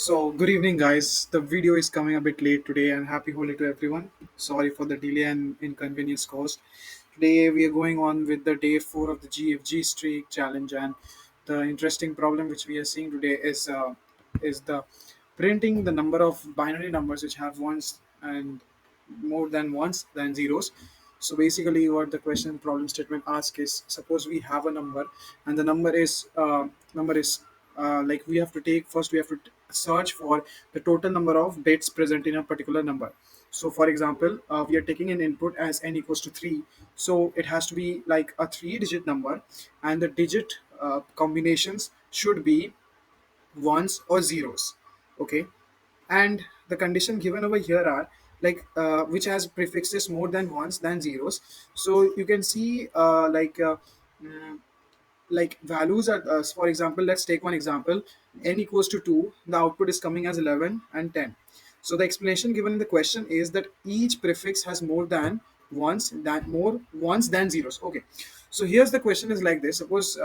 So, good evening, guys. The video is coming a bit late today, and happy Holi to everyone. Sorry for the delay and inconvenience caused. Today, we are going on with the day 4 of the GFG streak challenge, and the interesting problem which we are seeing today is the printing the number of binary numbers which have ones and more than ones than zeros. So basically, what the question problem statement asks is: suppose we have a number, and the number is like we have to take first we have to search for the total number of bits present in a particular number. So for example, we are taking an input as n equals to 3, so it has to be like a 3-digit number, and the digit combinations should be ones or zeros. Okay, and the condition given over here are like which has prefixes more than ones than zeros. So you can see mm, like values are for example, let's take one example: n equals to 2, the output is coming as 11 and 10. So the explanation given in the question is that each prefix has more ones than zeros. Okay, so here's the question is like this: suppose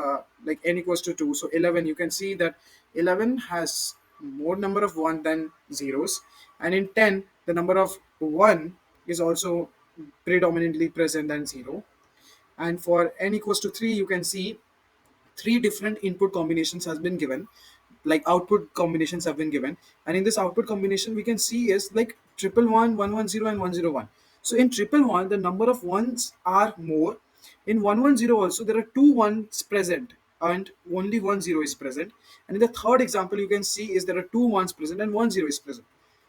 like n equals to 2, so 11, you can see that 11 has more number of 1 than zeros, and in 10 the number of 1 is also predominantly present than 0. And for n equals to 3, you can see three different input combinations has been given, like output combinations have been given. And in this output combination we can see is like triple one, 110, and 101. So in triple one the number of ones are more. In 110 also there are two ones present and only 10 is present. And in the third example you can see is there are two ones present and 10 is present.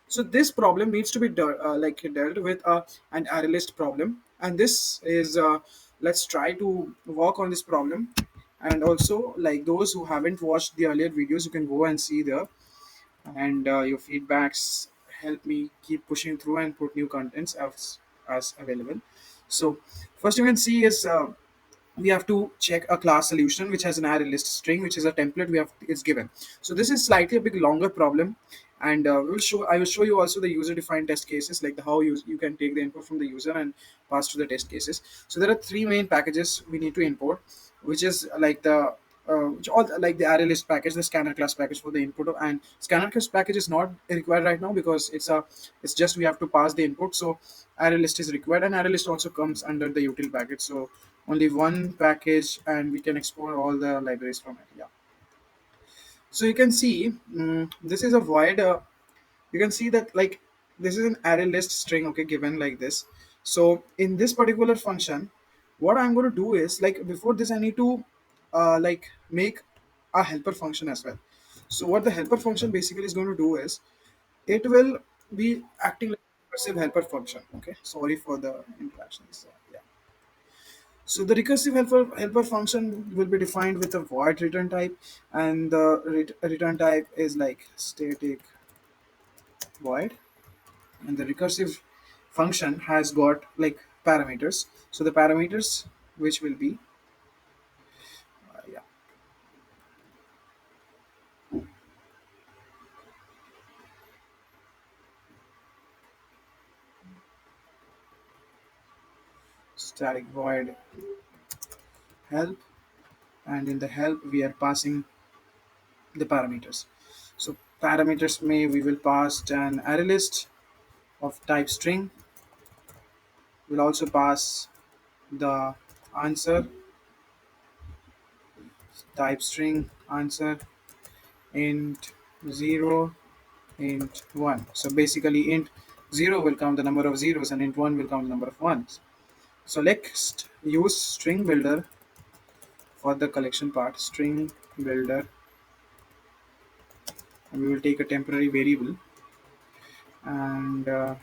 So this problem needs to be dealt with an array list problem, and this is let's try to work on this problem. And also, like those who haven't watched the earlier videos, you can go and see there, and your feedbacks help me keep pushing through and put new contents as available. So first you can see is we have to check a class solution which has an array list string, which is a template we have is given. So this is slightly a bit longer problem, and I will show you also the user defined test cases, like the how you can take the input from the user and pass to the test cases. So there are three main packages we need to import, which is like the which all like the array list package, the scanner class package for the input and scanner class package is not required right now because it's just we have to pass the input. So array list is required, and array list also comes under the util package. So only one package, and we can export all the libraries from it. Yeah, so you can see this is a void. You can see that like this is an array list string, okay, given like this. So in this particular function, what I'm going to do is, like, before this I need to like make a helper function as well. So what the helper function basically is going to do is it will be acting like a recursive helper function. Okay, sorry for the interactions. Yeah. So the recursive helper function will be defined with a void return type, and the return type is like static void. And the recursive function has got like parameters. So the parameters which will be yeah, static void help, and in the help we are passing the parameters. So parameters may we will pass an array list of type string. We'll also pass the answer type string answer, int 0, int 1. So basically int 0 will count the number of zeros and int 1 will count the number of ones. So let's use string builder for the collection part. String builder, and we will take a temporary variable, and yeah.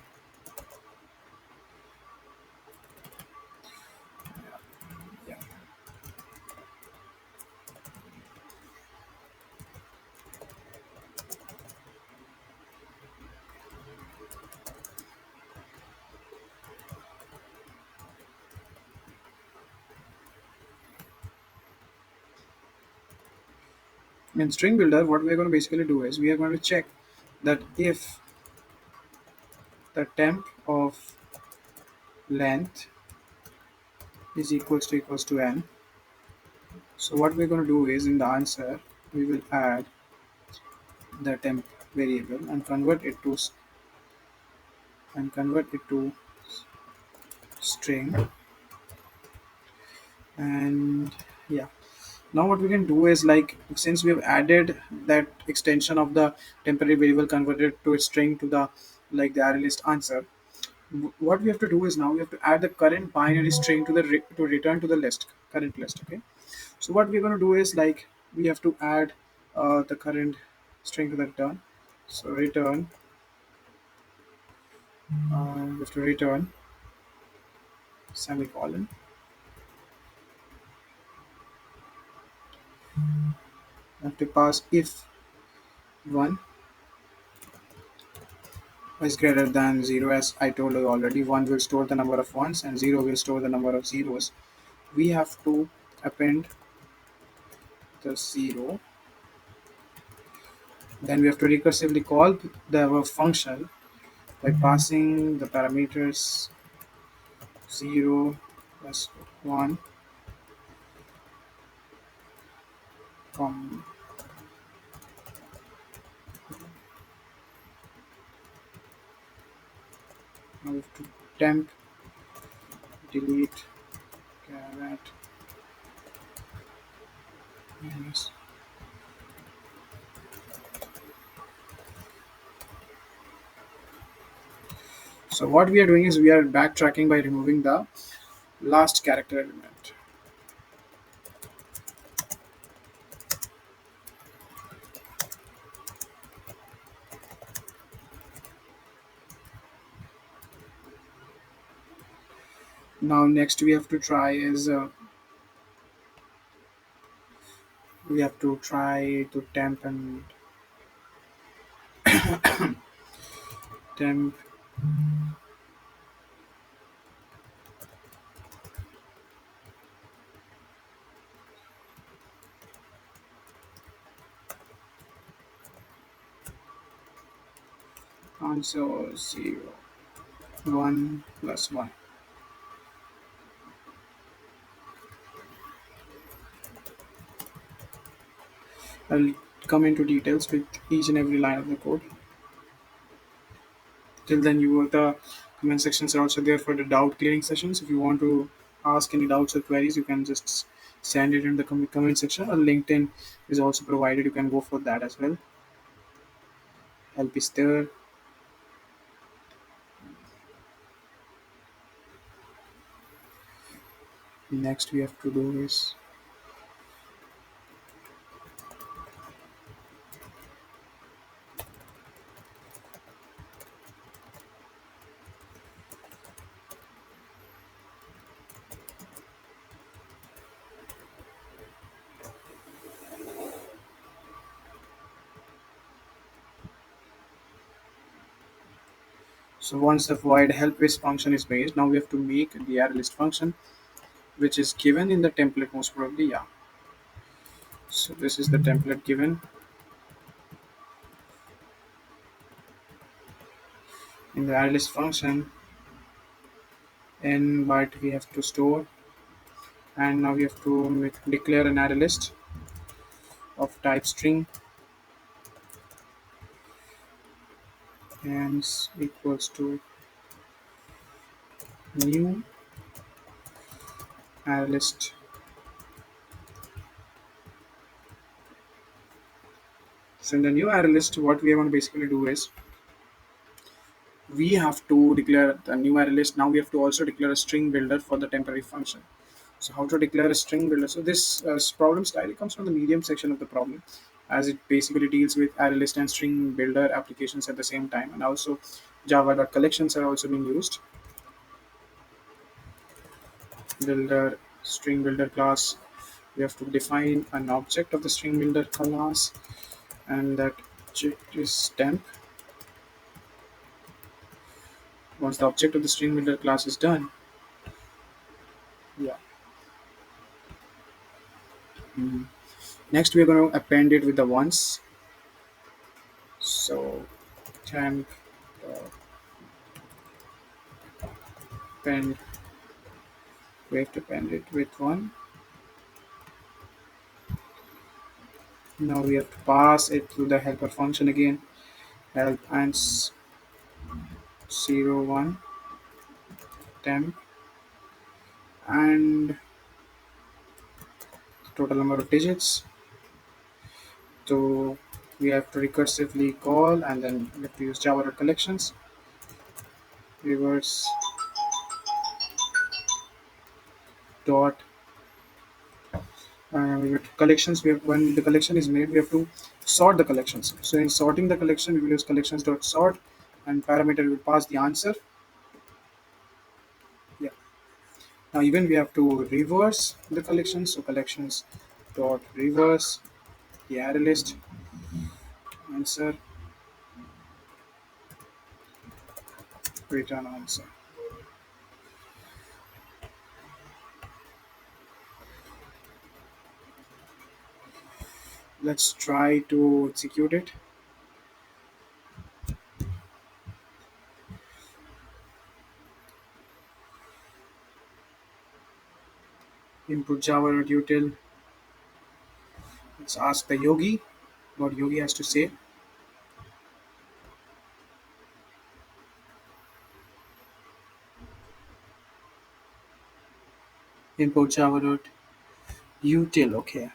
In string builder, what we are going to basically do is we are going to check that if the temp of length is equals to n. So what we're going to do is in the answer we will add the temp variable and convert it to string. And yeah, now what we can do is, like, since we have added that extension of the temporary variable converted to a string to the, like, the array list answer, what we have to do is now we have to add the current binary string to the to return to the list, current list. Okay, so what we're going to do is, like, we have to add the current string to the return. So return, we have to return semicolon. We have to pass if 1 is greater than 0. As I told you already, 1 will store the number of ones and 0 will store the number of zeros. We have to append the 0. Then we have to recursively call the our function by passing the parameters 0 plus 1, com, now we have to temp delete caret minus. So what we are doing is we are backtracking by removing the last character element. Now next we have to try is we have to try to temp and temp answer 0, 1 plus 1. I'll come into details with each and every line of the code. Till then, the comment sections are also there for the doubt clearing sessions. If you want to ask any doubts or queries, you can just send it in the comment section. A LinkedIn is also provided. You can go for that as well. Help is there. Next, we have to do is, so once the void help is function is made, now we have to make the array list function, which is given in the template most probably. Yeah. So this is the template given in the array list function. And but we have to store, and now we have to declare an array list of type string and equals to new array list. So in the new array list, what we are going to basically do is we have to declare the new array list. Now we have to also declare a string builder for the temporary function. So how to declare a string builder? So this problem style comes from the medium section of the problem, as it basically deals with array list and string builder applications at the same time, and also Java.collections are also being used. Builder, string builder class. We have to define an object of the string builder class, and that object is temp. Once the object of the string builder class is done, yeah. Mhm. Next, we're going to append it with the ones. So temp append. We have to append it with 1. Now we have to pass it through the helper function again. help and 01 temp and total number of digits. So we have to recursively call and then we have to use Java collections, reverse dot we have collections. We have when the collection is made, we have to sort the collections. So in sorting the collection, we will use collections dot sort and parameter will pass the answer. Yeah. Now even we have to reverse the collections. So collections dot reverse the array list answer return answer. Let's try to execute it. Input java.util. Let's ask the Yogi what Yogi has to say. Input java.util. Okay.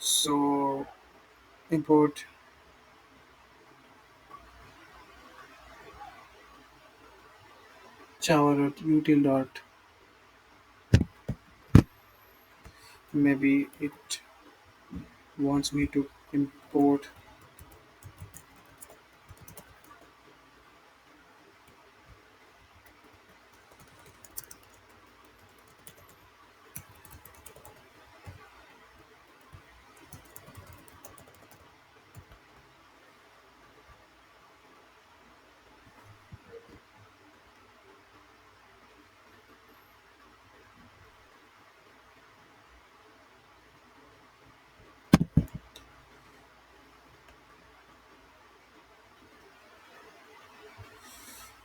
So import java.util dot maybe it wants me to import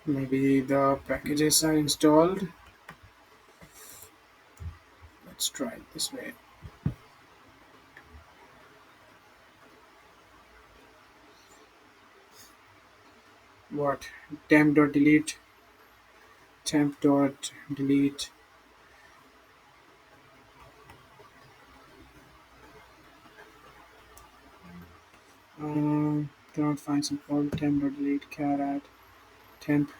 maybe the packages are installed. Let's try it this way. What temp.delete temp.delete cannot find some called temp.delete char at temp.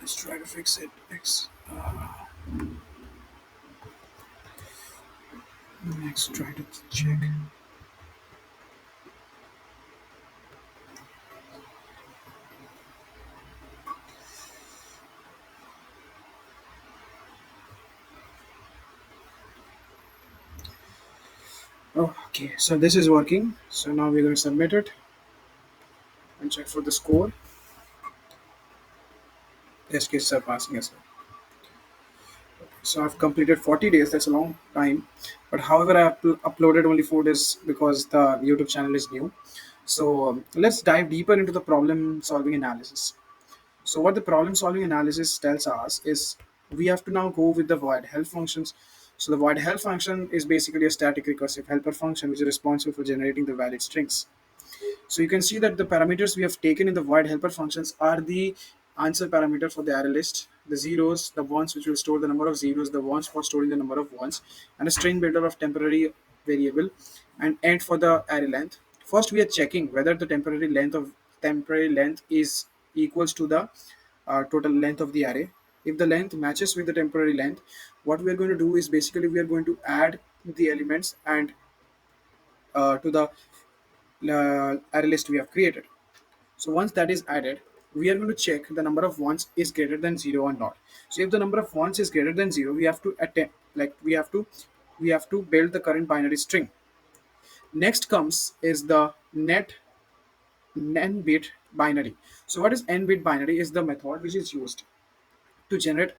Let's try to fix it. Next try to check. Oh, okay, so this is working. So now we're going to submit it and check for the score. Test cases are passing as well. So I've completed 40 days. That's a long time. But however, I uploaded only 4 days because the YouTube channel is new. So let's dive deeper into the problem solving analysis. So what the problem solving analysis tells us is we have to now go with the void help functions. So the void help function is basically a static recursive helper function which is responsible for generating the valid strings. So you can see that the parameters we have taken in the void helper functions are the answer parameter for the array list, the zeros, the ones which will store the number of zeros, the ones for storing the number of ones, and a string builder of temporary variable, and end for the array length. First, we are checking whether the temporary length is equals to the total length of the array. If the length matches with the temporary length, what we are going to do is basically we are going to add the elements and to the array list we have created. So once that is added, we are going to check the number of ones is greater than 0 or not. So if the number of ones is greater than 0, we have to attempt, like we have to build the current binary string. Next comes is the net n bit binary. So what is n bit binary? Is the method which is used to generate